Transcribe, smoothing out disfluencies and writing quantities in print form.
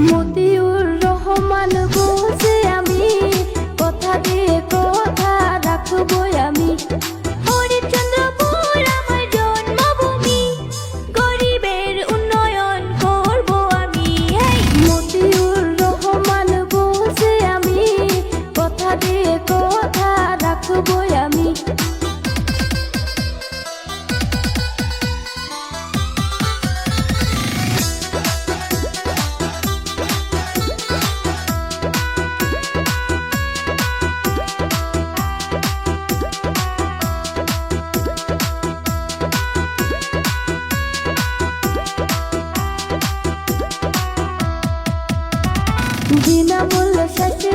মতিউর রহমান বলছি আমি, কথা দিয়ে কথা রাখবই আমি। হরিশ্চন্দ্রপুর আমার জন্মভূমি, গরিবের উন্নয়ন করব আমি। মতিউর রহমান বলছি আমি, কথা দিয়ে কথা রাখবই আমি। বিনামূল্য স্বাস্থ্য